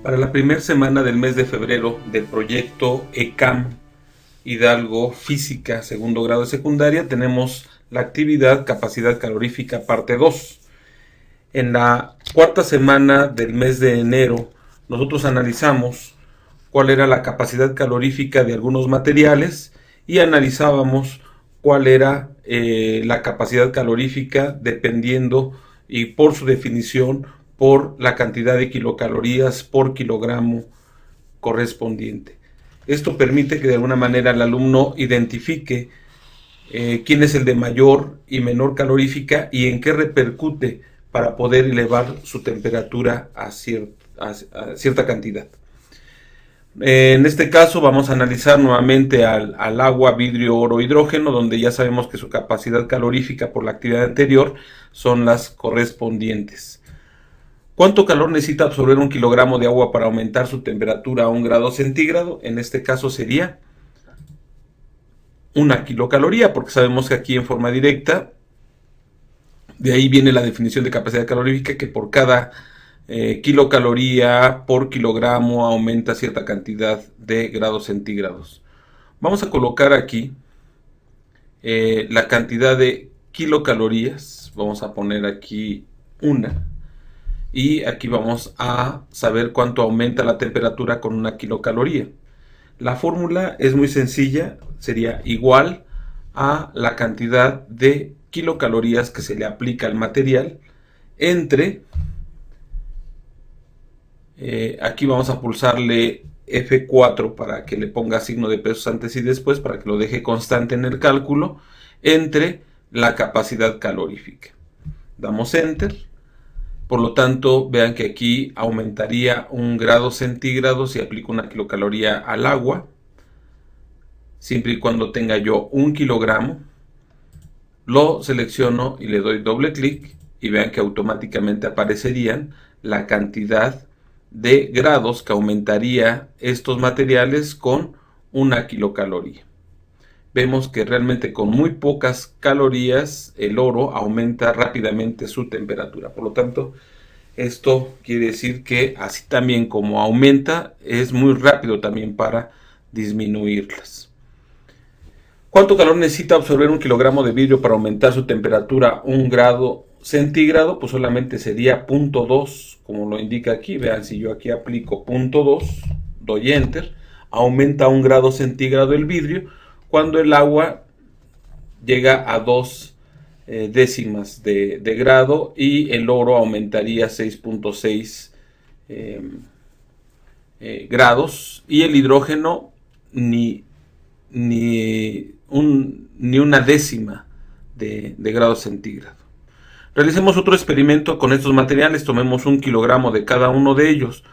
Para la primera semana del mes de febrero del proyecto ECAM Hidalgo Física, segundo grado de secundaria, tenemos la actividad Capacidad Calorífica parte 2. En la cuarta semana del mes de enero, nosotros analizamos cuál era la capacidad calorífica de algunos materiales y analizábamos cuál era la capacidad calorífica dependiendo y por su definición por la cantidad de kilocalorías por kilogramo correspondiente. Esto permite que de alguna manera el alumno identifique quién es el de mayor y menor calorífica y en qué repercute para poder elevar su temperatura a cierta cantidad. En este caso vamos a analizar nuevamente al agua, vidrio, oro, hidrógeno, donde ya sabemos que su capacidad calorífica por la actividad anterior son las correspondientes. ¿Cuánto calor necesita absorber un kilogramo de agua para aumentar su temperatura a 1 grado centígrado? En este caso sería 1 kilocaloría, porque sabemos que aquí en forma directa, de ahí viene la definición de capacidad calorífica, que por cada kilocaloría por kilogramo aumenta cierta cantidad de grados centígrados. Vamos a colocar aquí la cantidad de kilocalorías. Vamos a poner aquí 1. Y aquí vamos a saber cuánto aumenta la temperatura con 1 kilocaloría. La fórmula es muy sencilla, sería igual a la cantidad de kilocalorías que se le aplica al material entre, aquí vamos a pulsarle F4 para que le ponga signo de pesos antes y después, para que lo deje constante en el cálculo, entre la capacidad calorífica. Damos Enter. Por lo tanto, vean que aquí aumentaría 1 grado centígrado si aplico 1 kilocaloría al agua, siempre y cuando tenga yo 1 kilogramo. Lo selecciono y le doy doble clic y vean que automáticamente aparecerían la cantidad de grados que aumentaría estos materiales con 1 kilocaloría. Vemos que realmente con muy pocas calorías el oro aumenta rápidamente su temperatura. Por lo tanto, esto quiere decir que así también como aumenta, es muy rápido también para disminuirlas. ¿Cuánto calor necesita absorber 1 kilogramo de vidrio para aumentar su temperatura 1 grado centígrado? Pues solamente sería 0.2, como lo indica aquí. Vean, si yo aquí aplico 0.2, doy Enter, aumenta 1 grado centígrado el vidrio, cuando el agua llega a 2 décimas de grado, y el oro aumentaría 6.6 grados, y el hidrógeno ni 1 décima de grado centígrado. Realicemos otro experimento con estos materiales. Tomemos 1 kilogramo de cada uno de ellos.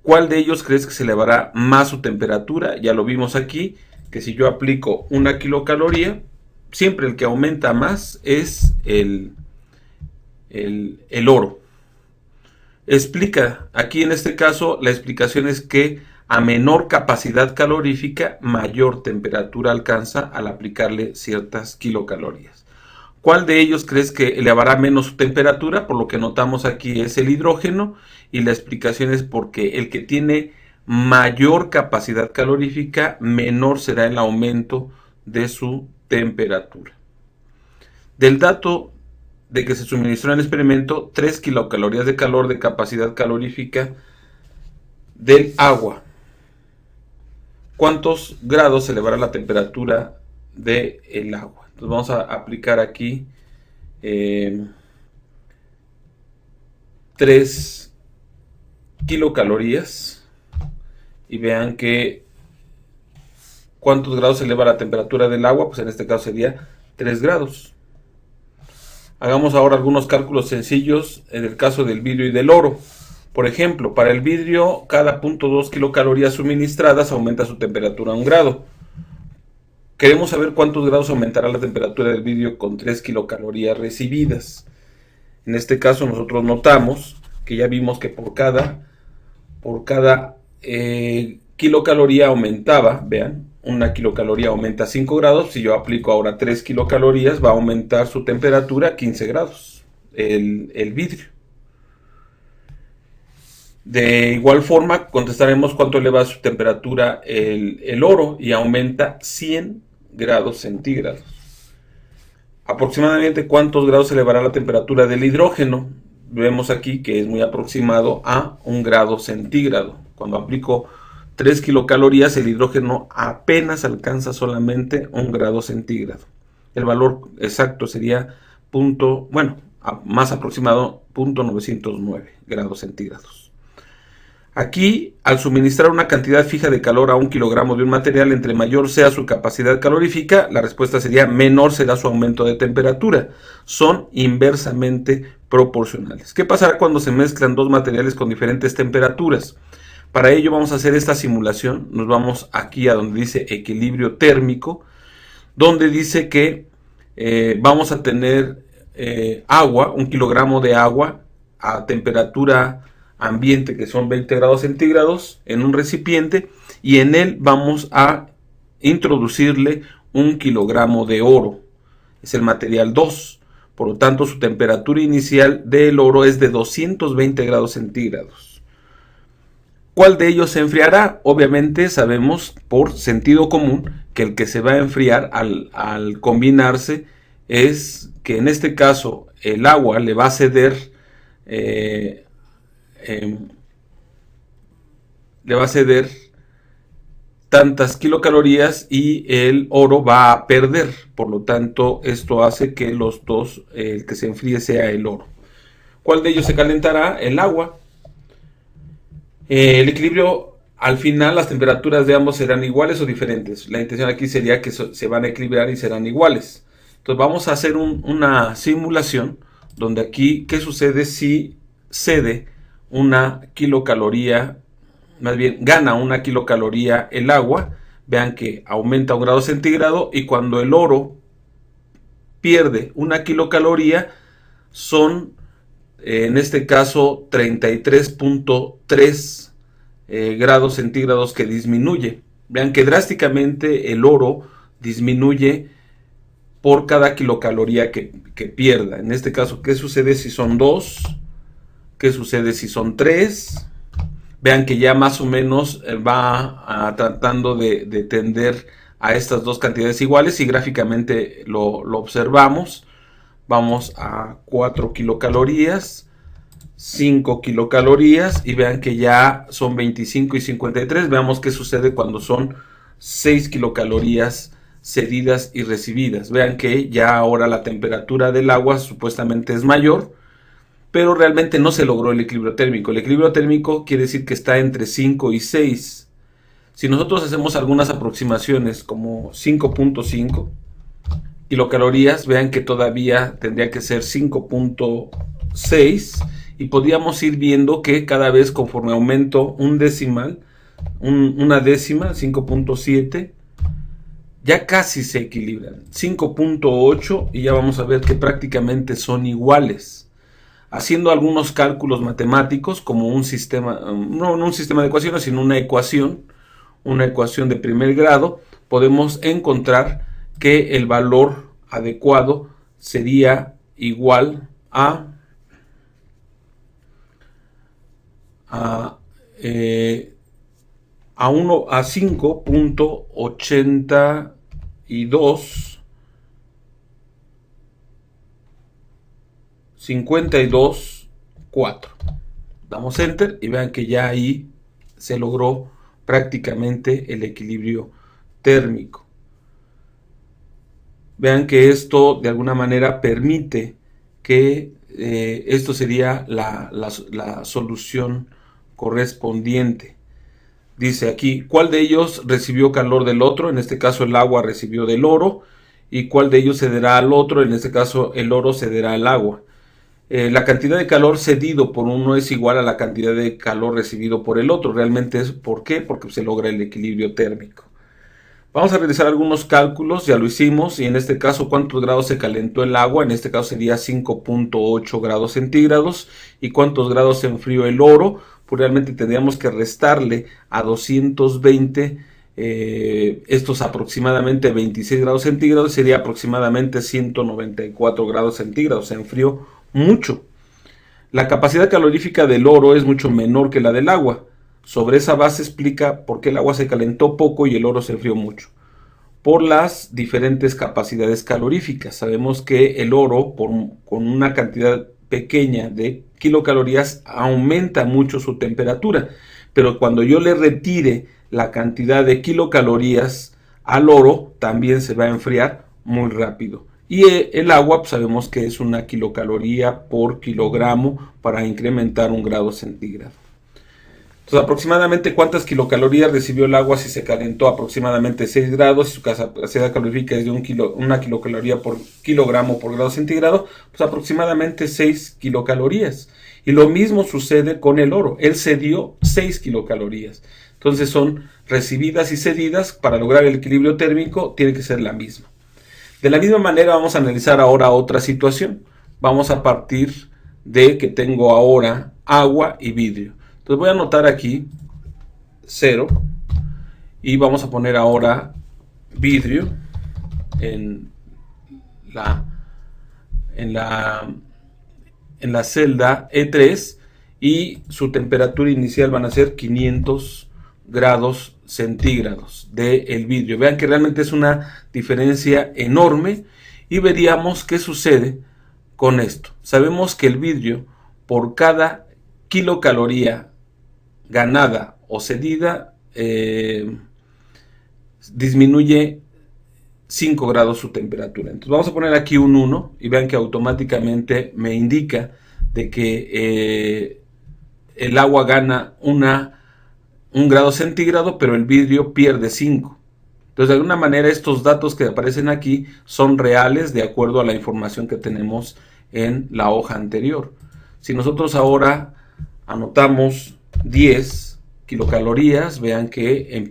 ¿Cuál de ellos crees que se elevará más su temperatura? Ya lo vimos aquí, que si yo aplico 1 kilocaloría, siempre el que aumenta más es el oro. Explica, aquí en este caso la explicación es que a menor capacidad calorífica, mayor temperatura alcanza al aplicarle ciertas kilocalorías. ¿Cuál de ellos crees que elevará menos su temperatura? Por lo que notamos aquí es el hidrógeno, y la explicación es porque el que tiene mayor capacidad calorífica, menor será el aumento de su temperatura. Del dato de que se suministró en el experimento 3 kilocalorías de calor de capacidad calorífica del agua, ¿cuántos grados se elevará la temperatura del agua? Entonces vamos a aplicar aquí 3 kilocalorías y vean que ¿cuántos grados se eleva la temperatura del agua? Pues en este caso sería 3 grados. Hagamos ahora algunos cálculos sencillos en el caso del vidrio y del oro. Por ejemplo, para el vidrio, cada 0.2 kilocalorías suministradas aumenta su temperatura a 1 grado. Queremos saber cuántos grados aumentará la temperatura del vidrio con 3 kilocalorías recibidas. En este caso nosotros notamos que ya vimos que por cada kilocaloría aumentaba, vean, 1 kilocaloría aumenta 5 grados. Si yo aplico ahora 3 kilocalorías, va a aumentar su temperatura 15 grados, el vidrio. De igual forma, contestaremos cuánto eleva su temperatura el oro y aumenta 100 grados centígrados. Aproximadamente cuántos grados elevará la temperatura del hidrógeno. Vemos aquí que es muy aproximado a 1 grado centígrado. Cuando aplico 3 kilocalorías, el hidrógeno apenas alcanza solamente 1 grado centígrado. El valor exacto sería más aproximado 0.909 grados centígrados. Aquí, al suministrar una cantidad fija de calor a 1 kilogramo de un material, entre mayor sea su capacidad calorífica, la respuesta sería menor será su aumento de temperatura. Son inversamente proporcionales. ¿Qué pasará cuando se mezclan dos materiales con diferentes temperaturas? Para ello vamos a hacer esta simulación. Nos vamos aquí a donde dice equilibrio térmico, donde dice que vamos a tener agua, 1 kilogramo de agua a temperatura ambiente, que son 20 grados centígrados, en un recipiente, y en él vamos a introducirle 1 kilogramo de oro. Es el material 2. Por lo tanto, su temperatura inicial del oro es de 220 grados centígrados. ¿Cuál de ellos se enfriará? Obviamente sabemos por sentido común que el que se va a enfriar al combinarse es que en este caso el agua le va a ceder tantas kilocalorías y el oro va a perder. Por lo tanto, esto hace que los dos, el que se enfríe sea el oro. ¿Cuál de ellos se calentará? El agua. El equilibrio, al final, las temperaturas de ambos serán iguales o diferentes. La intención aquí sería que se van a equilibrar y serán iguales. Entonces vamos a hacer una simulación donde aquí, ¿qué sucede si cede 1 kilocaloría? Más bien, gana 1 kilocaloría el agua. Vean que aumenta 1 grado centígrado, y cuando el oro pierde 1 kilocaloría, son, en este caso, 33.3 grados centígrados que disminuye. Vean que drásticamente el oro disminuye por cada kilocaloría que pierda. En este caso, ¿qué sucede si son 2? ¿Qué sucede si son 3? Vean que ya más o menos va tratando de tender a estas dos cantidades iguales, y gráficamente lo observamos. Vamos a 4 kilocalorías, 5 kilocalorías, y vean que ya son 25 y 53. Veamos qué sucede cuando son 6 kilocalorías cedidas y recibidas. Vean que ya ahora la temperatura del agua supuestamente es mayor, pero realmente no se logró el equilibrio térmico. El equilibrio térmico quiere decir que está entre 5 y 6. Si nosotros hacemos algunas aproximaciones como 5.5 kilocalorías, vean que todavía tendría que ser 5.6, y podríamos ir viendo que cada vez, conforme aumento una décima, 5.7, ya casi se equilibran. 5.8, y ya vamos a ver que prácticamente son iguales. Haciendo algunos cálculos matemáticos, como un sistema, no un sistema de ecuaciones, sino una ecuación de primer grado, podemos encontrar que el valor adecuado sería igual a 5.82 52.4. Damos enter y vean que ya ahí se logró prácticamente el equilibrio térmico. Vean que esto de alguna manera permite que esto sería la solución correspondiente. Dice aquí, ¿cuál de ellos recibió calor del otro? En este caso el agua recibió del oro. ¿Y cuál de ellos cederá al otro? En este caso el oro cederá al agua. La cantidad de calor cedido por uno es igual a la cantidad de calor recibido por el otro. Realmente es, ¿por qué? Porque se logra el equilibrio térmico. Vamos a realizar algunos cálculos, ya lo hicimos, y en este caso, ¿cuántos grados se calentó el agua? En este caso sería 5.8 grados centígrados. ¿Y cuántos grados se enfrió el oro? Pues realmente tendríamos que restarle a 220, estos aproximadamente 26 grados centígrados, sería aproximadamente 194 grados centígrados. Se enfrió mucho. La capacidad calorífica del oro es mucho menor que la del agua. Sobre esa base explica por qué el agua se calentó poco y el oro se enfrió mucho. Por las diferentes capacidades caloríficas. Sabemos que el oro, con una cantidad pequeña de kilocalorías, aumenta mucho su temperatura. Pero cuando yo le retire la cantidad de kilocalorías al oro, también se va a enfriar muy rápido. Y el agua, pues sabemos que es 1 kilocaloría por kilogramo para incrementar 1 grado centígrado. Entonces, aproximadamente cuántas kilocalorías recibió el agua si se calentó aproximadamente 6 grados, y su capacidad calorífica es de 1 kilocaloría por kilogramo por grado centígrado, pues aproximadamente 6 kilocalorías. Y lo mismo sucede con el oro, él cedió 6 kilocalorías. Entonces son recibidas y cedidas, para lograr el equilibrio térmico tiene que ser la misma. De la misma manera vamos a analizar ahora otra situación. Vamos a partir de que tengo ahora agua y vidrio. Entonces voy a anotar aquí 0 y vamos a poner ahora vidrio en la celda E3 y su temperatura inicial van a ser 500 grados centígrados del vidrio. Vean que realmente es una diferencia enorme y veríamos qué sucede con esto. Sabemos que el vidrio, por cada kilocaloría ganada o cedida, disminuye 5 grados su temperatura. Entonces vamos a poner aquí un 1 y vean que automáticamente me indica de que el agua gana 1 grado centígrado, pero el vidrio pierde 5. Entonces, de alguna manera, estos datos que aparecen aquí son reales de acuerdo a la información que tenemos en la hoja anterior. Si nosotros ahora anotamos 10 kilocalorías, vean que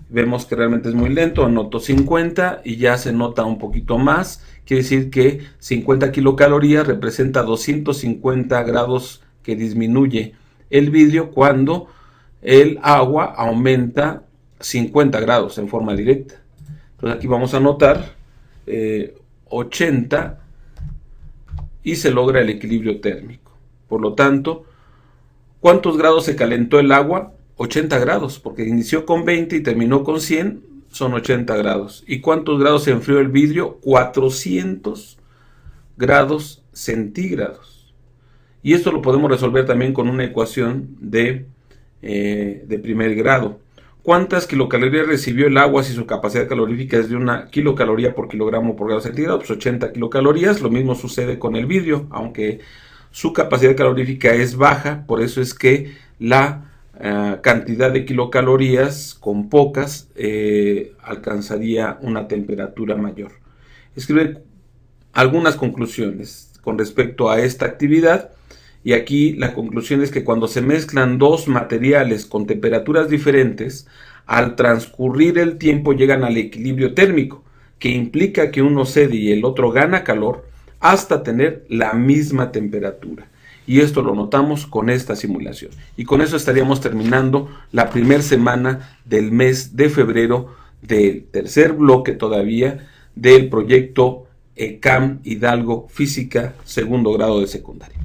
vemos que realmente es muy lento, anoto 50 y ya se nota un poquito más. Quiere decir que 50 kilocalorías representa 250 grados que disminuye el vidrio cuando el agua aumenta 50 grados en forma directa. Entonces aquí vamos a anotar 80 y se logra el equilibrio térmico. Por lo tanto, ¿cuántos grados se calentó el agua? 80 grados, porque inició con 20 y terminó con 100, son 80 grados. ¿Y cuántos grados se enfrió el vidrio? 400 grados centígrados. Y esto lo podemos resolver también con una ecuación de primer grado. ¿Cuántas kilocalorías recibió el agua si su capacidad calorífica es de 1 kilocaloría por kilogramo por grado centígrado? Pues 80 kilocalorías. Lo mismo sucede con el vidrio, aunque su capacidad calorífica es baja, por eso es que la cantidad de kilocalorías con pocas alcanzaría una temperatura mayor. Escribe algunas conclusiones con respecto a esta actividad. Y aquí la conclusión es que cuando se mezclan dos materiales con temperaturas diferentes, al transcurrir el tiempo llegan al equilibrio térmico, que implica que uno cede y el otro gana calor hasta tener la misma temperatura. Y esto lo notamos con esta simulación. Y con eso estaríamos terminando la primera semana del mes de febrero del tercer bloque todavía del proyecto ECAM Hidalgo Física, segundo grado de secundaria.